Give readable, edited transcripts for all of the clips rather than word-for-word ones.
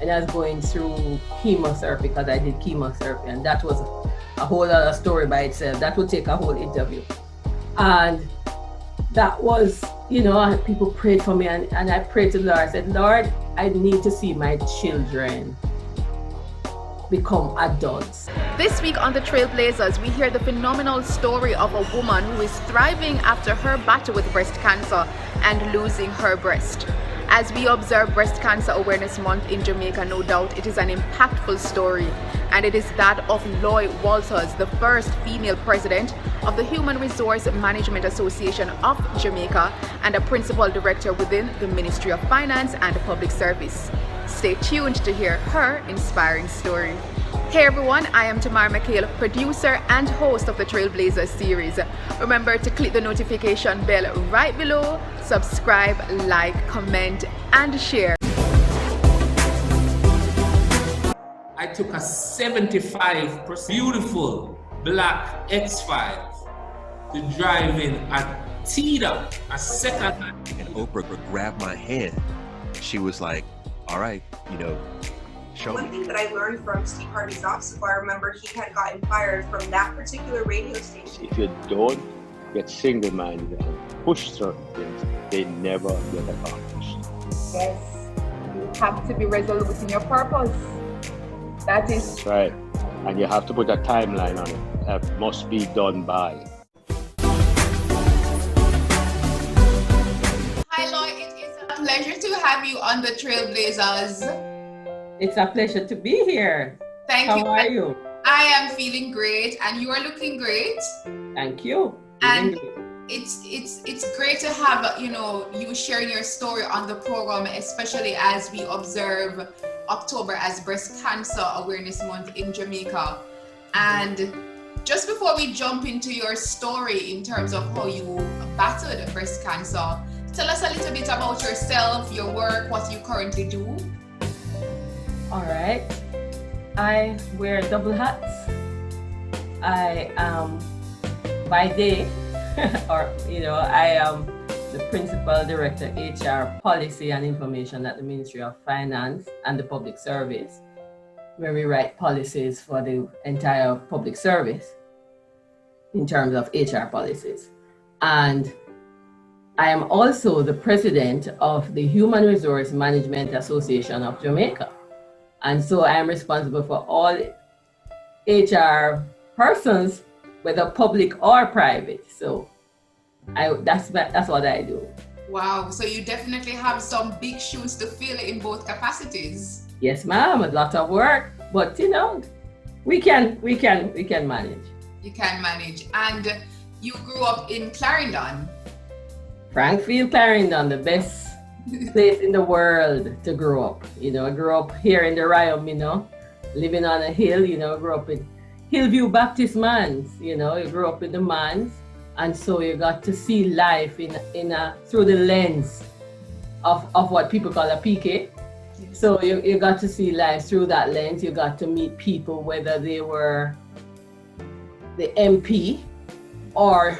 when I was going through chemotherapy, because I did chemotherapy, and that was a whole other story by itself. That would take a whole interview. And that was, people prayed for me, and I prayed to the Lord. I said, Lord, I need to see my children become adults. This week on the TrailBlazers, we hear the phenomenal story of a woman who is thriving after her battle with breast cancer and losing her breast. As we observe Breast Cancer Awareness Month in Jamaica, no doubt it is an impactful story, and it is that of Lois Walters, the first female president of the Human Resource Management Association of Jamaica and a principal director within the Ministry of Finance and Public Service. Stay tuned to hear her inspiring story. Hey everyone, I am Tamara, McKayle, producer and host of the TrailBlazers series. Remember to click the notification bell right below, subscribe, like, comment, and share. I took a 75% beautiful black X5 to drive in a Tita, a second hand. And Oprah grabbed my hand. She was like, all right, show me. One thing that I learned from Steve Harvey's obstacle, I remember he had gotten fired from that particular radio station. If you don't get single-minded and push certain things, they never get accomplished. Yes, you have to be resolute in your purpose. That's right. And you have to put a timeline on it. That must be done by. Hi Lois, it is a pleasure to have you on the TrailBlazers. It's a pleasure to be here. Thank you. How are you? I am feeling great, and you are looking great. Thank you. And it's great to have you sharing your story on the program, especially as we observe October as Breast Cancer Awareness Month in Jamaica. And just before we jump into your story in terms of how you battled breast cancer, tell us a little bit about yourself, your work, what you currently do. All right. I wear double hats. I am by day, I am the principal director, HR Policy and Information at the Ministry of Finance and the Public Service, where we write policies for the entire public service in terms of HR policies. And I am also the president of the Human Resource Management Association of Jamaica. And so I am responsible for all HR persons, whether public or private. So that's what I do. Wow, so you definitely have some big shoes to fill in both capacities. Yes, ma'am, a lot of work, but we can manage. You can manage. And you grew up in Clarendon. Frankfield, Clarendon, the best place in the world to grow up. I grew up here in the Ryam, living on a hill, grew up in Hillview Baptist Manse, you grew up in the Manse, and so you got to see life through the lens of what people call a PK. So you got to see life through that lens. You got to meet people, whether they were the MP or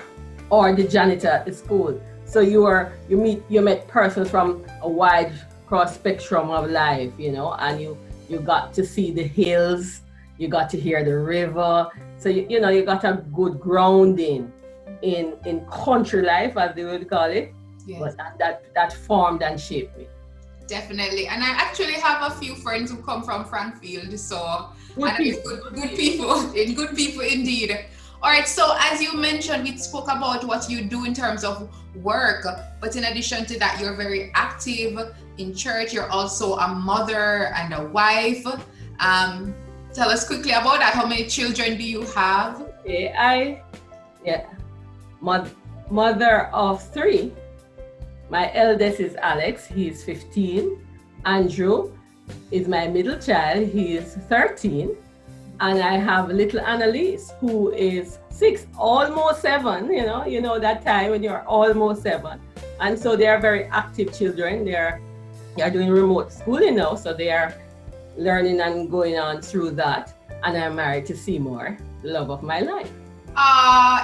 the janitor at the school. So you met persons from a wide cross spectrum of life, and you got to see the hills, you got to hear the river. So you got a good grounding in country life, as they would call it. Yes. But that formed and shaped me. Definitely. And I actually have a few friends who come from Frankfield, so good people indeed. All right, so as you mentioned, we spoke about what you do in terms of work, but in addition to that, you're very active in church. You're also a mother and a wife. Tell us quickly about that. How many children do you have? Mother of 3. My eldest is Alex, he's 15. Andrew is my middle child, he is 13. And I have little Annalise, who is 6, almost 7, you know that time when you're almost 7. And so they are very active children. They are doing remote schooling now, so they are learning and going on through that. And I'm married to Seymour, the love of my life.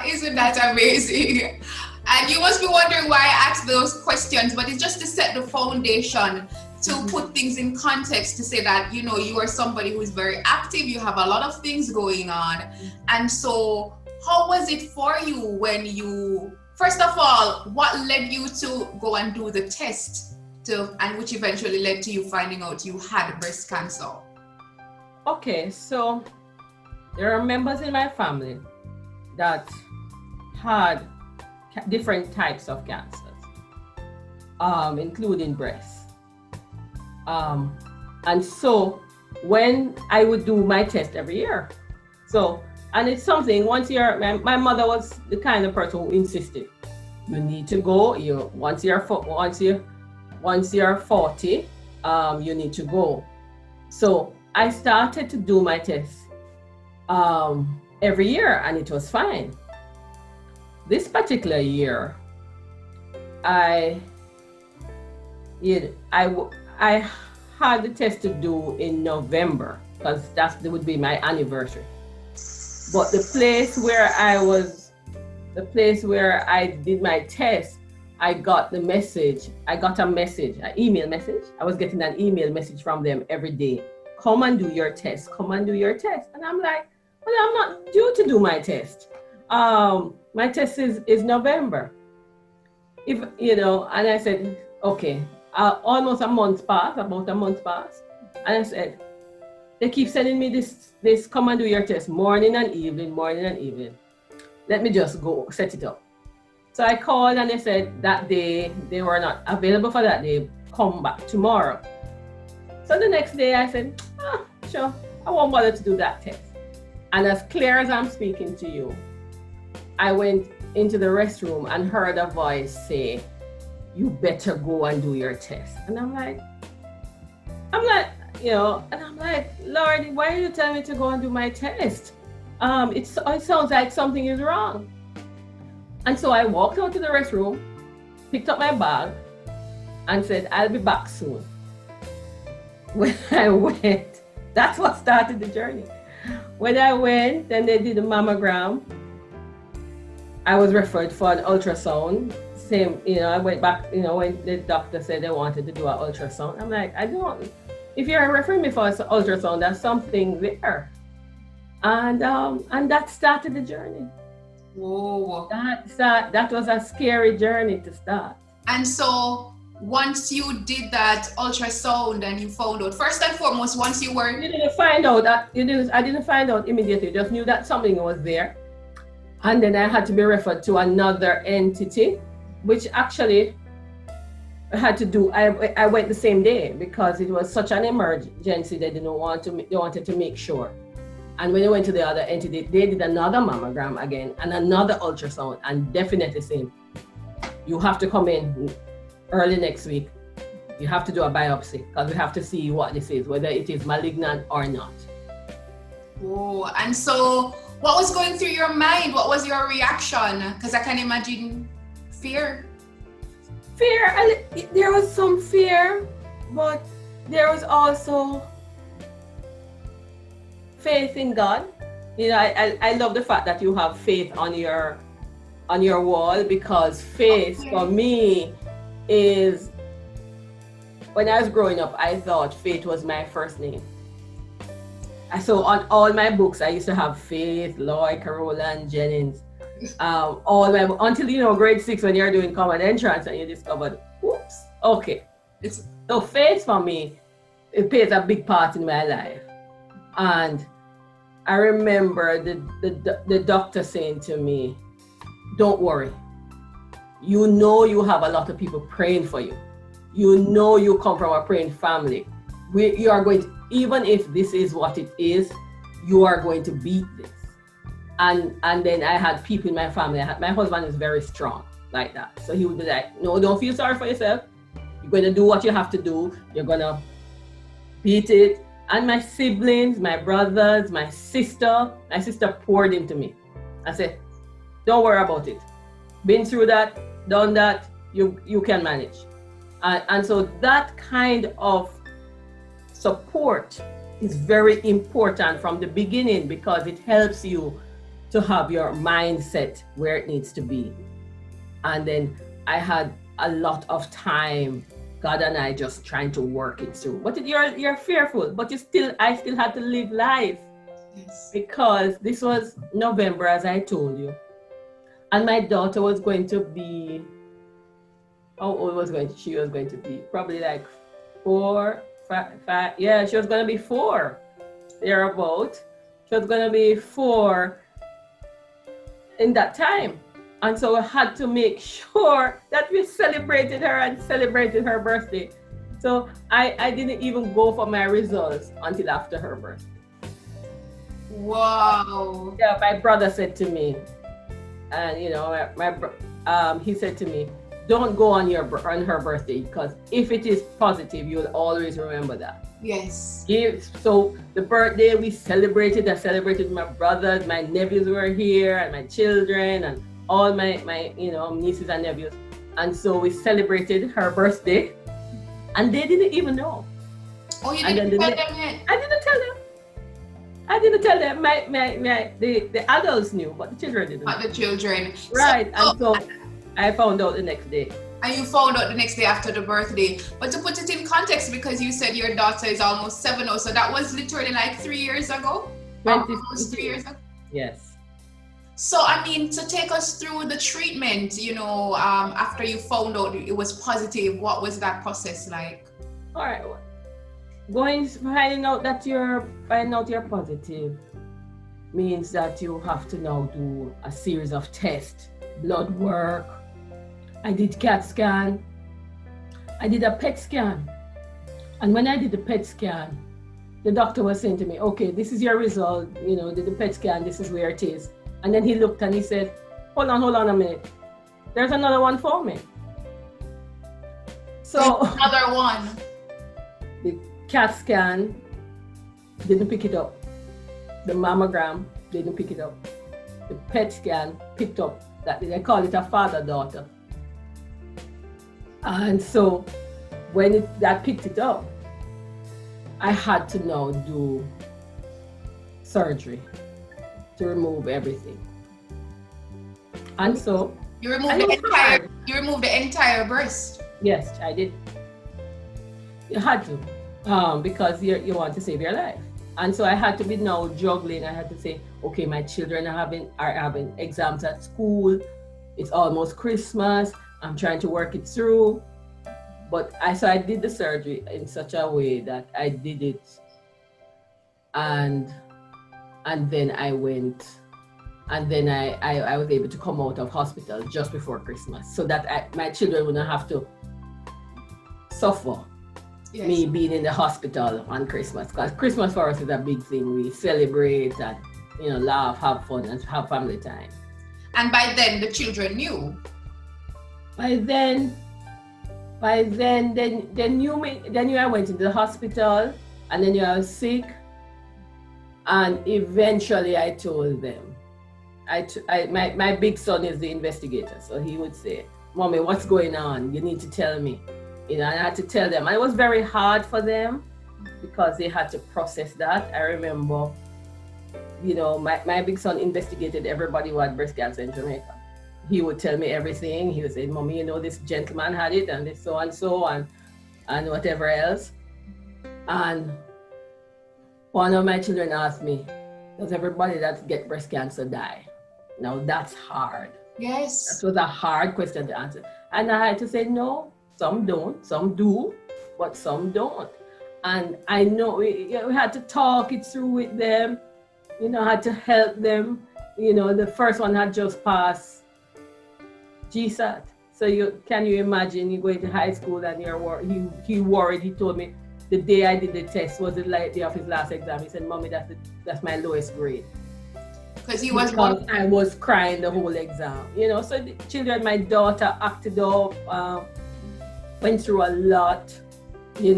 Isn't that amazing? And you must be wondering why I asked those questions, but it's just to set the foundation to put things in context, to say that, you know, you are somebody who is very active, you have a lot of things going on. And so how was it for you when you, first of all, what led you to go and do the test and which eventually led to you finding out you had breast cancer? Okay, so there are members in my family that had different types of cancers, including breast. And so when I would do my test every year, and it's something, once you're, my mother was the kind of person who insisted, you need to go, once you're 40, you need to go. So I started to do my test every year, and it was fine. This particular year, I had the test to do in November, because that would be my anniversary. But the place where I did my test, I got a message, an email message. I was getting an email message from them every day. Come and do your test, come and do your test. And I'm like, well, I'm not due to do my test. My test is November. And I said, okay, about a month passed. And I said, they keep sending me this come and do your test morning and evening. Let me just go set it up. So I called and they said that day they were not available for that day, come back tomorrow. So the next day I said, sure, I won't bother to do that test. And as clear as I'm speaking to you, I went into the restroom and heard a voice say, you better go and do your test. And I'm like, Lord, why are you telling me to go and do my test? It sounds like something is wrong. And so I walked out to the restroom, picked up my bag, and said, I'll be back soon. When I went, that's what started the journey. When I went, then they did a mammogram. I was referred for an ultrasound. I went back, when the doctor said they wanted to do an ultrasound. I'm like, if you're referring me for an ultrasound, there's something there. And that started the journey. Whoa. That was a scary journey to start. And so once you did that ultrasound and you found out, first and foremost, once you were... I didn't find out immediately, just knew that something was there. And then I had to be referred to another entity, which actually I had to do, I went the same day because it was such an emergency. They wanted to make sure. And when they went to the other entity, they did another mammogram again and another ultrasound, and definitely saying, you have to come in early next week. You have to do a biopsy because we have to see what this is, whether it is malignant or not. Oh, and so what was going through your mind? What was your reaction? Because I can imagine fear. There was some fear, but there was also faith in God. I love the fact that you have faith on your wall, because faith for me is, when I was growing up, I thought faith was my first name. So on all my books, I used to have Faith, Lloyd, Carola, and Jennings. Until grade 6, when you're doing common entrance and you discovered, oops, okay. So faith for me, it plays a big part in my life. And I remember the doctor saying to me, don't worry. You have a lot of people praying for you. You come from a praying family. You are going to, even if this is what it is, you are going to beat this. And then I had people in my family. My husband is very strong like that. So he would be like, no, don't feel sorry for yourself. You're going to do what you have to do. You're going to beat it. And my siblings, my brothers, my sister poured into me. I said, don't worry about it. Been through that, done that, you can manage. And so that kind of support is very important from the beginning, because it helps you to have your mindset where it needs to be. And then I had a lot of time God and I just trying to work it through. But you're fearful, but I still had to live life. Yes. Because this was November, as I told you. And my daughter was going to be, how old she was going to be? Probably like 4, 5, yeah, she was going to be 4, thereabout. She was going to be 4 in that time. And so we had to make sure that we celebrated her and celebrated her birthday. So I didn't even go for my results until after her birthday. Wow. Yeah, my brother said to me, and he said to me, don't go on her birthday, because if it is positive, you'll always remember that. Yes. So the birthday we celebrated, I celebrated with my brothers, my nephews were here, and my children, and all my nieces and nephews. And so we celebrated her birthday, and they didn't even know. Oh, you didn't tell them yet? I didn't tell them. The adults knew, but the children didn't. Not the children. Right, and so I found out the next day. And you found out the next day after the birthday. But to put it in context, because you said your daughter is almost 7 now, so that was literally like 3 years ago? Almost 3 years ago? Yes. So, I mean, to take us through the treatment, after you found out it was positive, what was that process like? All right. Finding out you're positive means that you have to now do a series of tests, blood work. I did CAT scan. I did a PET scan. And when I did the PET scan, the doctor was saying to me, okay, this is your result, did the PET scan, this is where it is. And then he looked and he said, hold on a minute. There's another one for me. So another one. The CAT scan didn't pick it up. The mammogram didn't pick it up. The PET scan picked up that. They call it a father-daughter. And so when that picked it up, I had to now do surgery to remove everything. And so you removed the entire breast. Yes, I did. You had to, because you want to save your life. And so I had to be now juggling. I had to say, okay, my children are having exams at school. It's almost Christmas. I'm trying to work it through. But I did the surgery in such a way that I did it, and then I went, and then I was able to come out of hospital just before Christmas, so that my children wouldn't have to suffer. Yes. Me being in the hospital on Christmas, because Christmas for us is a big thing. We celebrate and laugh, have fun, and have family time. And by then the children knew. By then they knew me. Then I went into the hospital, and then I was sick, and eventually I told them. My big son is the investigator, so he would say, "Mommy, what's going on? You need to tell me." And I had to tell them. And it was very hard for them because they had to process that. I remember, my big son investigated everybody who had breast cancer in Jamaica. He would tell me everything. He would say, "Mommy, this gentleman had it, and this so and whatever else." And one of my children asked me, "Does everybody that get breast cancer die?" Now that's hard. Yes. That was a hard question to answer. And I had to say, no, some don't, some do, but some don't. And I know we had to talk it through with them, had to help them. The first one had just passed GSAT. So can you imagine you going to high school and he worried. He told me the day I did the test was the day of his last exam. He said, "Mommy, that's my lowest grade." Because I was crying the whole exam. So the children, my daughter acted up, went through a lot, it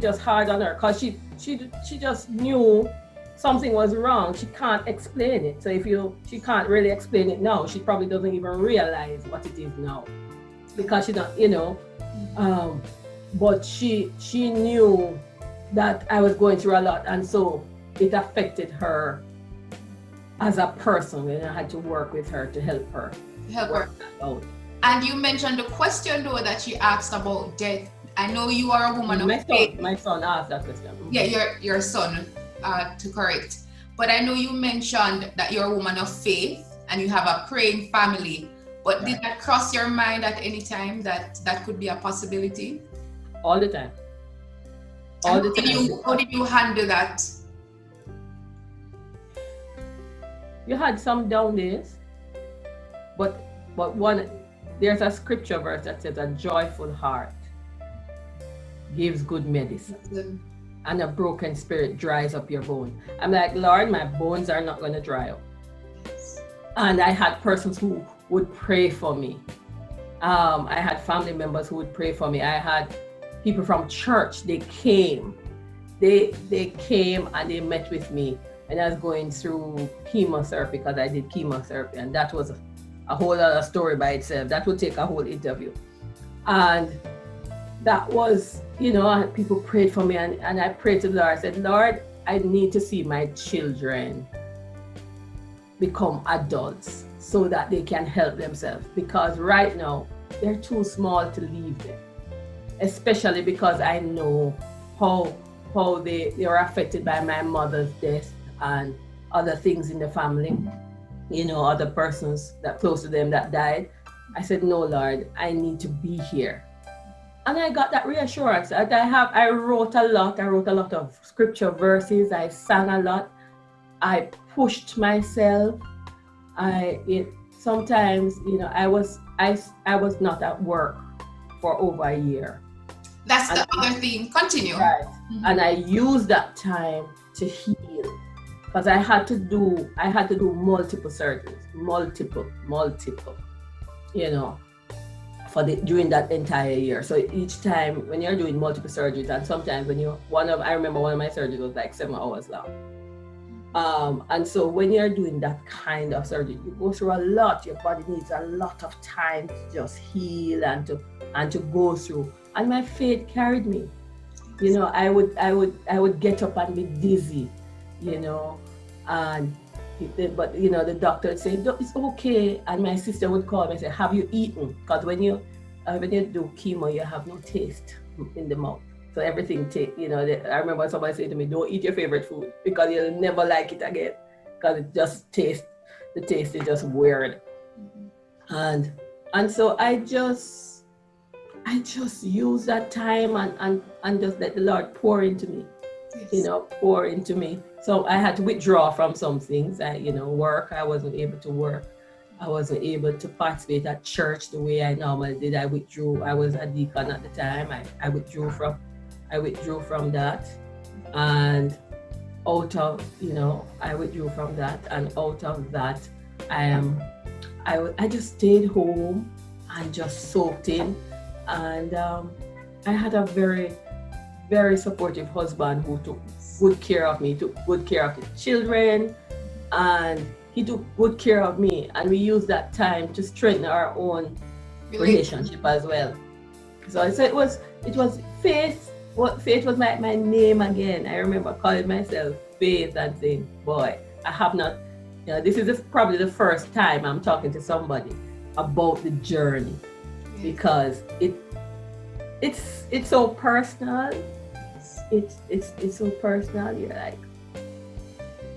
just hard on her because she just knew something was wrong. She can't explain it. So she can't really explain it now. She probably doesn't even realize what it is now because she don't, but she knew that I was going through a lot, and so it affected her as a person, and I had to work with her to help her. Help her. Out. And you mentioned the question though that she asked about death. I know you are a woman of faith. My son asked that question. Yeah, your son, to correct. But I know you mentioned that you're a woman of faith and you have a praying family. But did that cross your mind at any time that could be a possibility? All the time. All the time. How did you handle that? You had some down days, but there's a scripture verse that says, a joyful heart gives good medicine, and a broken spirit dries up your bone. I'm like, Lord, my bones are not going to dry up. And I had persons who would pray for me. I had family members who would pray for me. I had people from church. They came and they met with me, and I was going through chemotherapy, because I did chemotherapy, and that was a whole other story by itself. That would take a whole interview. And that was, people prayed for me, and I prayed to the Lord. I said, Lord, I need to see my children become adults so that they can help themselves, because right now they're too small to leave them, especially because I know how they are affected by my mother's death and other things in the family, other persons that close to them that died. I said, no, Lord, I need to be here. And I got that reassurance that I wrote a lot of scripture verses. I sang a lot. I pushed myself. Sometimes, I was not at work for over a year. That's the other thing. Continue. Right. Mm-hmm. And I used that time to heal, because I had to do multiple surgeries, multiple, during that entire year. So each time when you're doing multiple surgeries, and sometimes I remember one of my surgeries was like 7 hours long. And so when you're doing that kind of surgery, you go through a lot. Your body needs a lot of time to just heal and to go through. And my faith carried me. I would get up and be dizzy, but the doctor would say, it's okay. And my sister would call me and say, have you eaten? Because when you do chemo, you have no taste in the mouth. So everything I remember somebody saying to me, don't eat your favorite food, because you'll never like it again, because the taste is just weird. And so I just use that time and just let the Lord pour into me. Yes. Pour into me. So I had to withdraw from some things. Work, I wasn't able to work. I wasn't able to participate at church the way I normally did. I withdrew. I was a deacon at the time. I withdrew from that. And out of, I withdrew from that. And out of that, I just stayed home and just soaked in. And I had a very, very supportive husband who took good care of me, took good care of the children, and he took good care of me. And we used that time to strengthen our own relationship as well. So it was Faith. Faith was my name again. I remember calling myself Faith and saying, boy, I have not, this is probably the first time I'm talking to somebody about the journey, because it's so personal. It's so personal. You're like,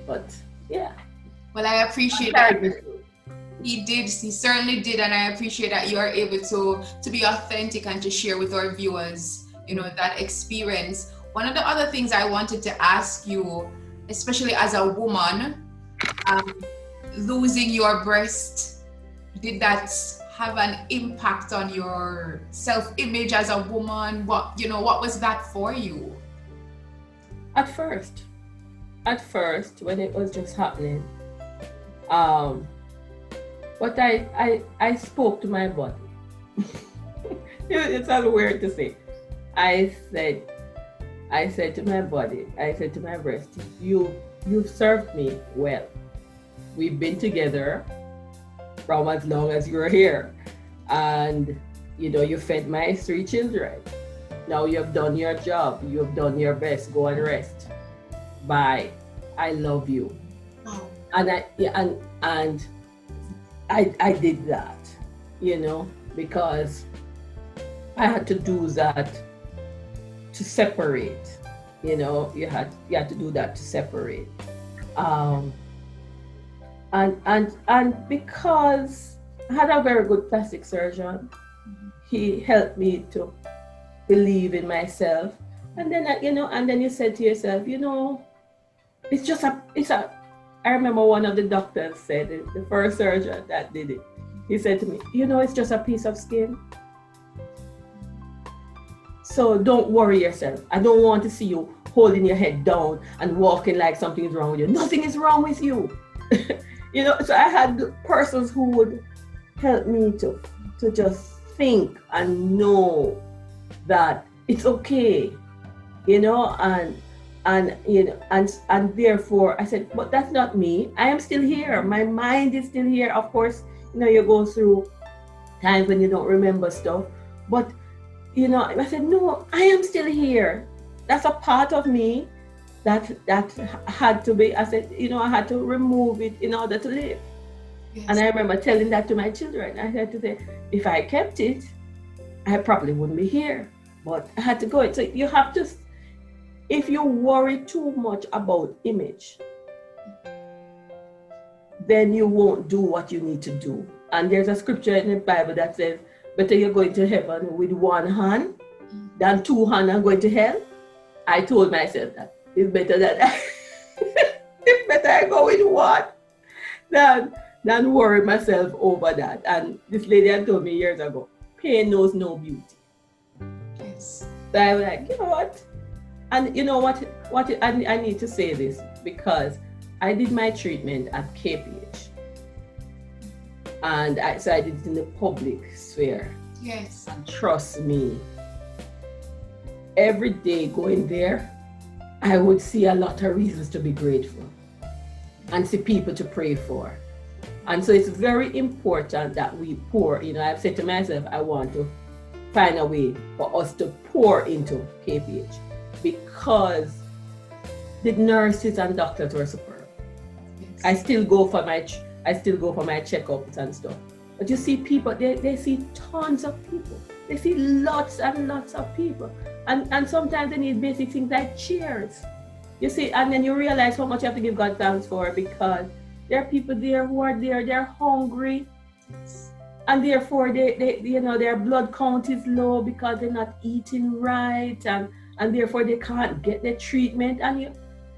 but yeah. Well, I appreciate that. He certainly did, and I appreciate that you are able to be authentic and to share with our viewers, that experience. One of the other things I wanted to ask you, especially as a woman, losing your breast, did that have an impact on your self-image as a woman? What was that for you? At first, when it was just happening, but I spoke to my body. It's all weird to say. I said to my body, I said to my breast, you've served me well. We've been together from as long as you were here, and you fed my 3 children. Now you have done your job. You have done your best. Go and rest. Bye. I love you. And I did that, because I had to do that to separate. You know, you had to do that to separate. And because I had a very good plastic surgeon, he helped me to believe in myself. And then and then you said to yourself, I remember one of the doctors said, the first surgeon that did it, he said to me, it's just a piece of skin. So don't worry yourself. I don't want to see you holding your head down and walking like something is wrong with you. Nothing is wrong with you. So I had persons who would help me to just think and know that it's okay, and therefore I said, but that's not me. I am still here. My mind is still here. Of course, you go through times when you don't remember stuff, but I said, no, I am still here. That's a part of me that had to be, I said, I had to remove it in order to live. Yes. And I remember telling that to my children. I had to say, if I kept it, I probably wouldn't be here. But I had to go. So you have to, if you worry too much about image, then you won't do what you need to do. And there's a scripture in the Bible that says, better you're going to heaven with one hand than two hands and going to hell. I told myself that it's better that it's better I go with one than worry myself over that. And this lady had told me years ago, pain knows no beauty. Yes. So I was like, you know what? And you know what I need to say this because I did my treatment at KPH. And so I did it in the public sphere. Yes. And trust me, every day going there, I would see a lot of reasons to be grateful and see people to pray for. And so it's very important that we pour. I've said to myself, I want to find a way for us to pour into KPH because the nurses and doctors were superb. Yes. I still go for my checkups and stuff. But you see people, they see tons of people. They see lots and lots of people. And sometimes they need basic things like chairs. You see, and then you realize how much you have to give God thanks for because there are people there who are there, they're hungry. And therefore their blood count is low because they're not eating right and therefore they can't get the treatment. And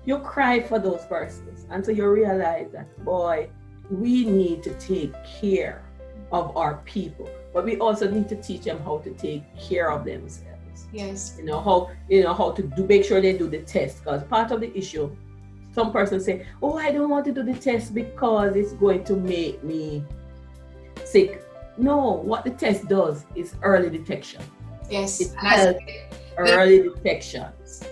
you cry for those persons. And so you realize that, boy, we need to take care of our people, but we also need to teach them how to take care of themselves. Yes. How to make sure they do the test, because part of the issue, some persons say, oh, I don't want to do the test because it's going to make me sick. No, what the test does is early detection. Yes. It helps early detection.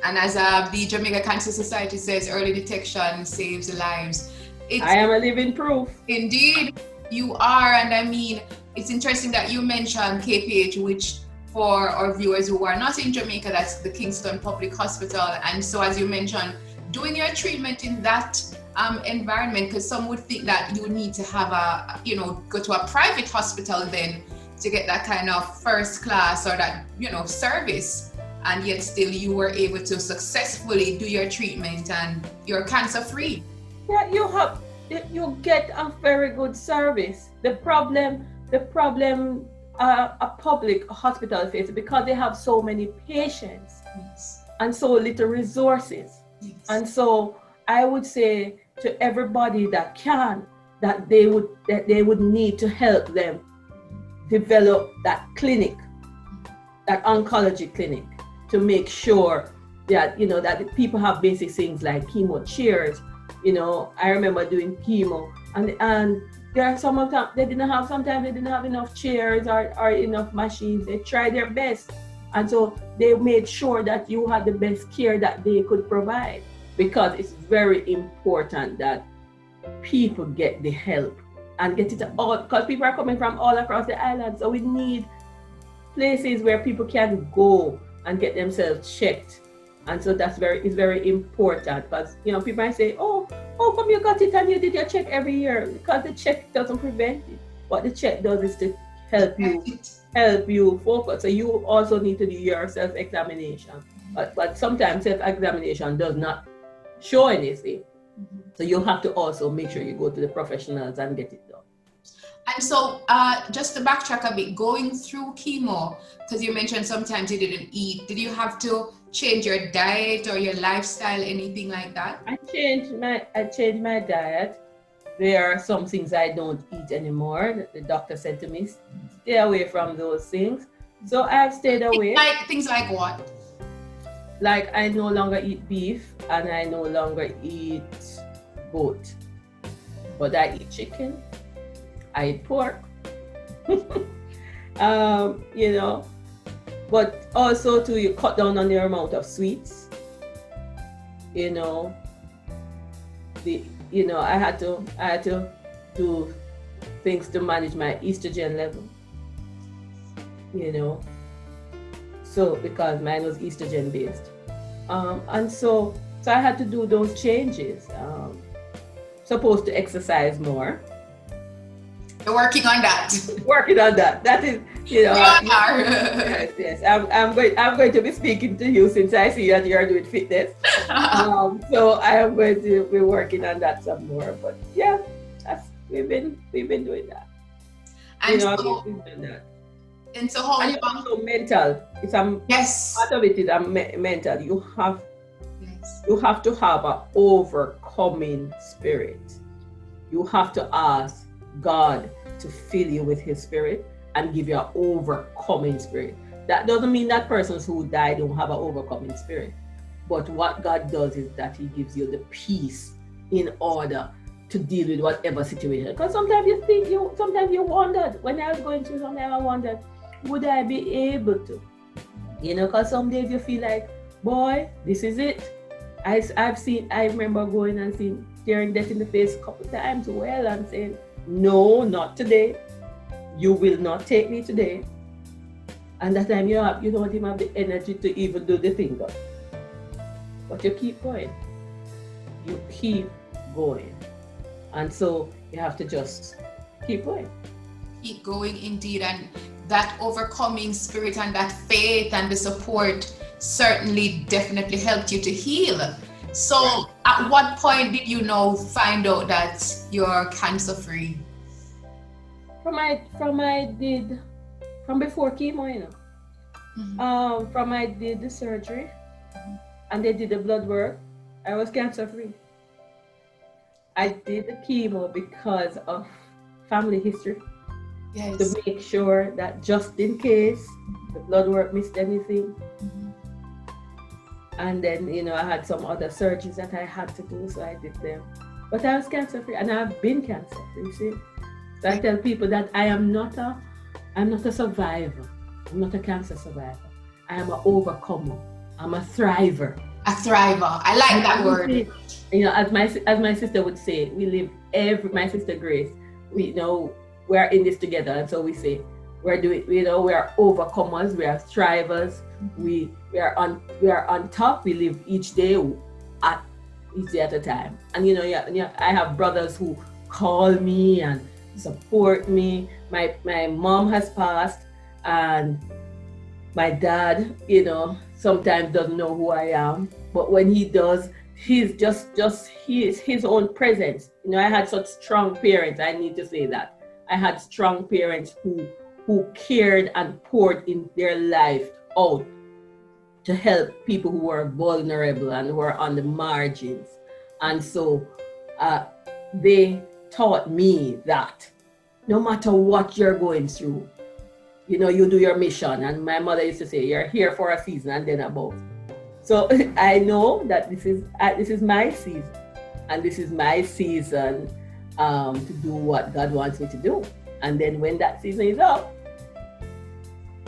And as the Jamaica Cancer Society says, early detection saves lives. I am a living proof. Indeed, you are. And I mean, it's interesting that you mentioned KPH, which for our viewers who are not in Jamaica, that's the Kingston Public Hospital. And so as you mentioned, doing your treatment in that environment, because some would think that you need to have go to a private hospital then to get that kind of first class or that, service. And yet still you were able to successfully do your treatment and you're cancer free. Yeah, you get a very good service. The problem a public hospital faces because they have so many patients. Yes. And so little resources. Yes. And so I would say to everybody that can, that they would need to help them develop that clinic, that oncology clinic, to make sure that that people have basic things like chemo chairs. I remember doing chemo and there are some of them sometimes they didn't have enough chairs or enough machines. They tried their best. And so they made sure that you had the best care that they could provide, because it's very important that people get the help and get it all, because people are coming from all across the island. So we need places where people can go and get themselves checked. And so it's very important, because people might say, oh, come you got it and you did your check every year, because the check doesn't prevent it. What the check does is to help you focus. So you also need to do your self-examination. But sometimes self-examination does not show anything. So you have to also make sure you go to the professionals and get it done. And so, just to backtrack a bit, going through chemo, because you mentioned sometimes you didn't eat, did you have to change your diet or your lifestyle, anything like that? I changed my diet. There are some things I don't eat anymore. The doctor said to me, stay away from those things. So I've stayed away. Things like what? Like I no longer eat beef and I no longer eat goat. But I eat chicken. I eat pork. You know, but also you cut down on your amount of sweets. You know, I had to do things to manage my estrogen level. You know, so because mine was estrogen based, and so I had to do those changes. Supposed to exercise more. You're working on that. Working on that. That is, you know. Yes. I'm going to be speaking to you since I see that you're doing fitness. So I am going to be working on that some more. But yeah, we've been doing that. And you know, so, we've done that. And so how and also mental. Yes. Part of it is mental. You have to have an overcoming spirit. You have to ask God to fill you with his spirit and give you an overcoming spirit. That doesn't mean that persons who die don't have an overcoming spirit. But what God does is that he gives you the peace in order to deal with whatever situation. Because sometimes you wondered, when I was going through something, I wondered, would I be able to? You know, because some days you feel like, boy, this is it. I remember going and seeing, staring death in the face a couple times, well, and saying, no, not today. You will not take me today. And that time you don't even have the energy to even do the finger. But you keep going. You keep going. And so you have to just keep going. Keep going indeed. And that overcoming spirit and that faith and the support certainly definitely helped you to heal. So at what point did you find out that you're cancer free? From before chemo, you know. Mm-hmm. From I did the surgery and they did the blood work, I was cancer free. I did the chemo because of family history. Yes. To make sure that just in case the blood work missed anything. Mm-hmm. And then, you know, I had some other surgeries that I had to do, so I did them. But I was cancer free, and I've been cancer free, you see. So I tell people that I'm not a survivor. I'm not a cancer survivor. I am an overcomer. I'm a thriver. A thriver. I like that word. You know, as my sister would say, my sister Grace, we're in this together, and so we say we are overcomers, we are thrivers, we are on top, we live each day at a time. And I have brothers who call me and support me. My mom has passed, and my dad, sometimes doesn't know who I am, but when he does, he's just his own presence. I had such strong parents. I need to say that. I had strong parents who cared and poured in their life out to help people who were vulnerable and who were on the margins. And so they taught me that no matter what you're going through, you do your mission. And my mother used to say, you're here for a season and then above. So I know that this is my season, and this is my season to do what God wants me to do. And then when that season is up,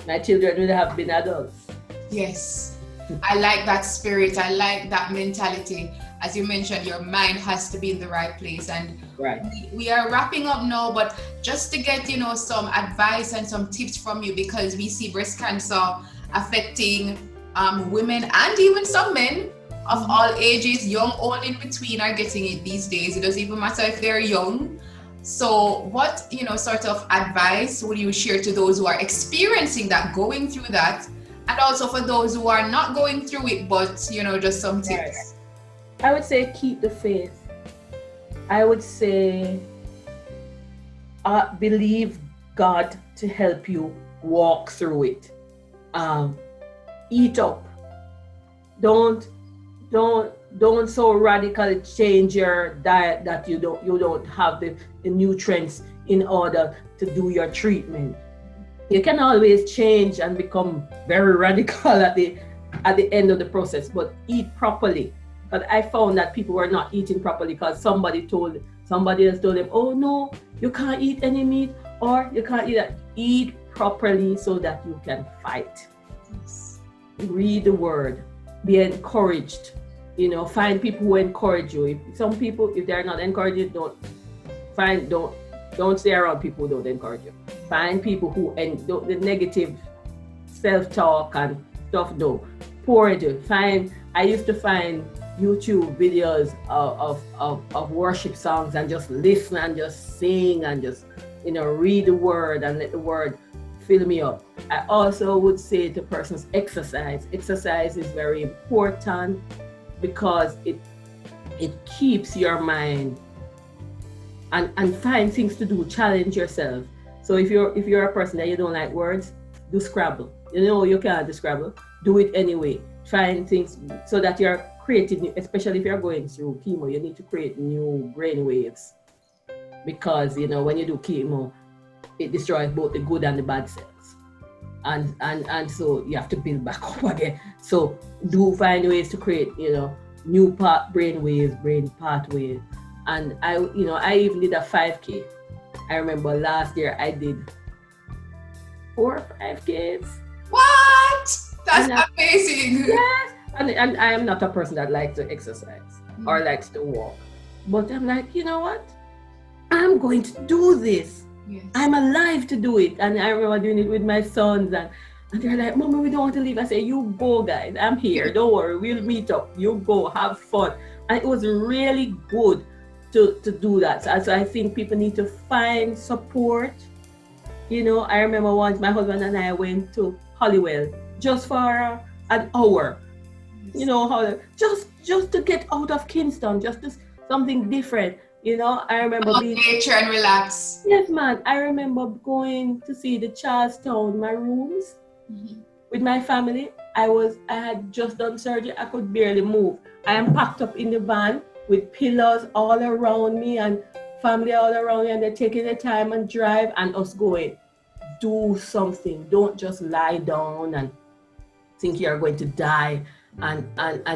my children will have been adults. Yes, I like that spirit. I like that mentality. As you mentioned, your mind has to be in the right place. And right. We are wrapping up now, but just to get some advice and some tips from you, because we see breast cancer affecting women and even some men of all ages, young, old, in between are getting it these days. It doesn't even matter if they're young. So what, sort of advice would you share to those who are experiencing that, going through that, and also for those who are not going through it, but, just some tips? I would say keep the faith. I would say believe God to help you walk through it. Eat up. Don't so radically change your diet that you don't have the nutrients in order to do your treatment. You can always change and become very radical at the end of the process, but eat properly. But I found that people were not eating properly because somebody else told them, oh no, you can't eat any meat, or you can't eat that. Eat properly so that you can fight. Yes. Read the word. Be encouraged. Find people who encourage you. Some people, if they're not encouraging, don't stay around people who don't encourage you. Find people who the negative self-talk and stuff, pour into. I used to find YouTube videos of worship songs and just listen and just sing and just read the word and let the word fill me up. I also would say to persons, exercise. Exercise is very important because it keeps your mind and find things to do, challenge yourself. So if you're a person that you don't like words, do Scrabble. You can't do Scrabble, do it anyway. Find things so that you're creating, especially if you're going through chemo, you need to create new brain waves, because when you do chemo, it destroys both the good and the bad cells, and so you have to build back up again. So do find ways to create new brain pathways. And I even did a 5K. I remember last year I did 4 or 5Ks. What? That's amazing. Yes. And I am not a person that likes to exercise or likes to walk. But I'm like, you know what? I'm going to do this. Yes. I'm alive to do it. And I remember doing it with my sons, and they're like, Mama, we don't want to leave. I say, you go, guys. I'm here. Don't worry. We'll meet up. You go. Have fun. And it was really good to do that. So I think people need to find support. I remember once my husband and I went to Hollywell just for an hour. Just to get out of Kingston, just to something different. I remember nature and relax. Yes, man. I remember going to see the Charlestown Maroons with my family. I had just done surgery. I could barely move. I am packed up in the van with pillows all around me and family all around me, and they're taking the time and drive and us going. Do something. Don't just lie down and think you're going to die and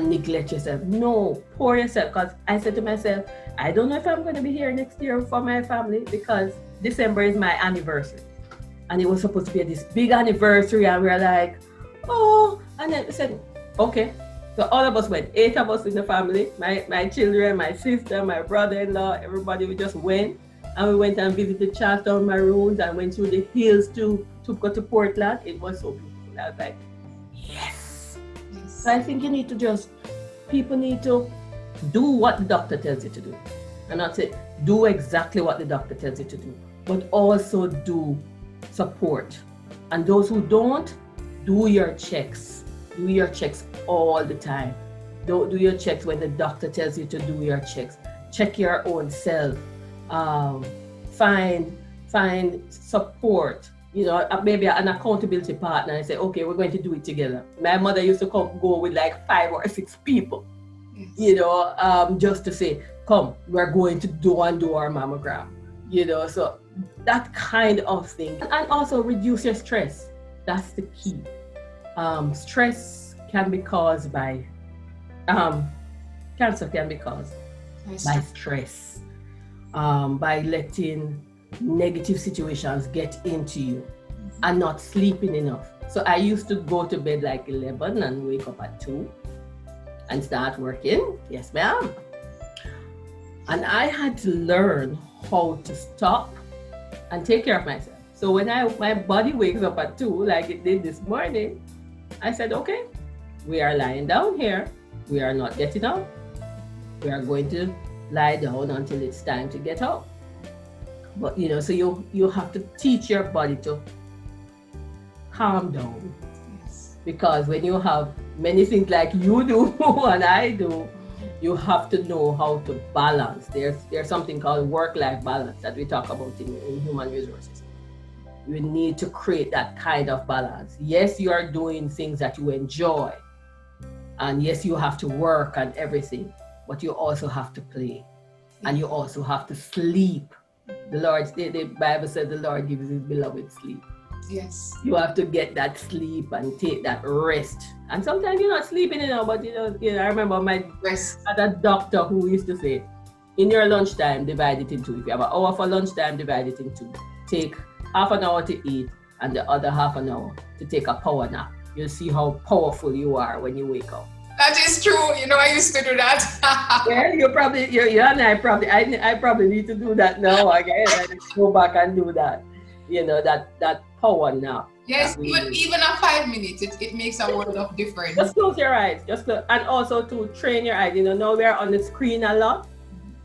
neglect yourself. No, pour yourself. Because I said to myself, I don't know if I'm going to be here next year for my family, because December is my anniversary. And it was supposed to be this big anniversary, and we were like, oh, and then we said, okay. So all of us went, 8 of us in the family, my children, my sister, my brother-in-law, everybody, we just went. And we went and visited Charlestown Maroons and went through the hills to go to Portland. It was so beautiful. I was like, yes. So I think people need to do what the doctor tells you to do. And not say, do exactly what the doctor tells you to do, but also do support. And those who don't, do your checks. Do your checks all the time. Don't do your checks when the doctor tells you to do your checks. Check your own self. Find support, maybe an accountability partner, and say, okay, we're going to do it together. My mother used to go with like 5 or 6 people, just to say, come, we're going to do our mammogram, so that kind of thing. And also reduce your stress. That's the key. Stress can be caused by, cancer can be caused by stress. By letting negative situations get into you and not sleeping enough. So I used to go to bed like 11 and wake up at 2 and start working. Yes, ma'am. And I had to learn how to stop and take care of myself. So when my body wakes up at 2, like it did this morning, I said, okay, we are lying down here. We are not getting up. We are going to lie down until it's time to get up. But so you have to teach your body to calm down. Yes. Because when you have many things like you do and I do, you have to know how to balance. There's something called work-life balance that we talk about in human resources. You need to create that kind of balance. Yes, you are doing things that you enjoy. And yes, you have to work and everything, but you also have to play. And you also have to sleep. The Bible said the Lord gives his beloved sleep. Yes. You have to get that sleep and take that rest. And sometimes you're not sleeping, but I remember my other doctor who used to say, in your lunchtime, divide it in two. If you have an hour for lunchtime, divide it in two. Take half an hour to eat and the other half an hour to take a power nap. You'll see how powerful you are when you wake up. That is true. I used to do that. Well, you and I probably need to do that now again. I need to go back and do that. That power nap. Yes, even a 5 minutes, it makes a world of difference. Just close your eyes. And also to train your eyes. Now we're on the screen a lot.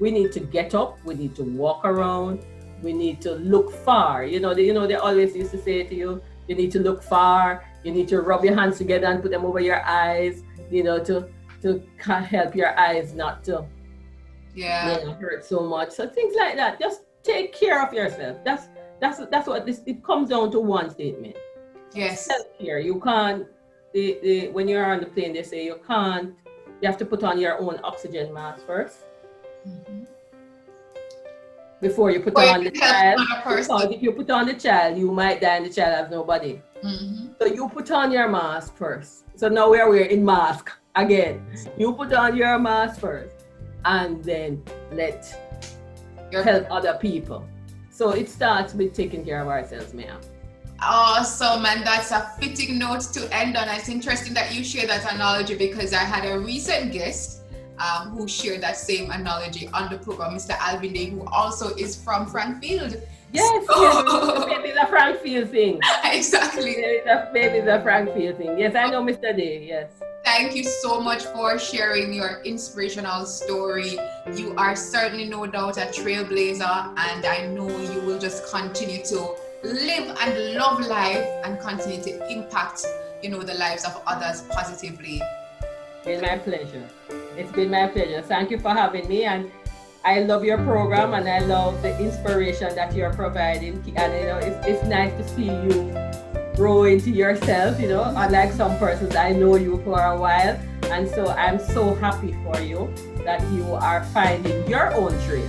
We need to get up. We need to walk around. We need to look far. They always used to say to you, you need to look far. You need to rub your hands together and put them over your eyes. To help your eyes not to hurt so much. So things like that. Just take care of yourself. That's what it comes down to, one statement. Yes. Self-care. You can't. When you're on the plane, they say you can't. You have to put on your own oxygen mask first. Mm-hmm. Before you put on the child. Because if you put on the child, you might die and the child has nobody. Mm-hmm. So you put on your mask first. So now we're wearing mask again. You put on your mask first and then help other people. So it starts with taking care of ourselves, ma'am. Awesome, and that's a fitting note to end on. It's interesting that you share that analogy because I had a recent guest who shared that same analogy on the program, Mr. Alvin Day, who also is from Frankfield. Yes, maybe the Frankfield thing. Exactly. Maybe the Frankfield thing. Yes, I know Mr. Day, yes. Thank you so much for sharing your inspirational story. You are certainly no doubt a trailblazer, and I know you will just continue to live and love life and continue to impact, the lives of others positively. It's been my pleasure. It's been my pleasure. Thank you for having me, and I love your program and I love the inspiration that you're providing. And it's nice to see you grow into yourself, unlike some persons. I know you for a while, and so I'm so happy for you that you are finding your own trail.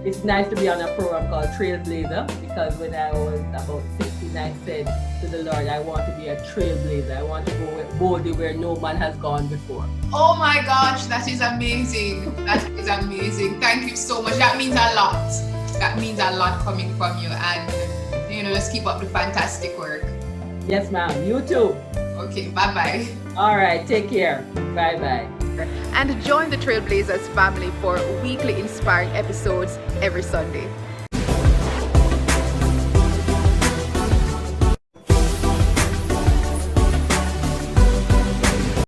It's nice to be on a program called TrailBlazer, because when I was about 16, I said to the Lord, I want to be a trailblazer. I want to go boldly where no man has gone before. Oh my gosh, that is amazing. That is amazing. Thank you so much. That means a lot. That means a lot coming from you, and let's keep up the fantastic work. Yes, ma'am. You too. Okay, bye-bye. All right, take care. Bye-bye. And join the TrailBlazers family for weekly inspiring episodes every Sunday.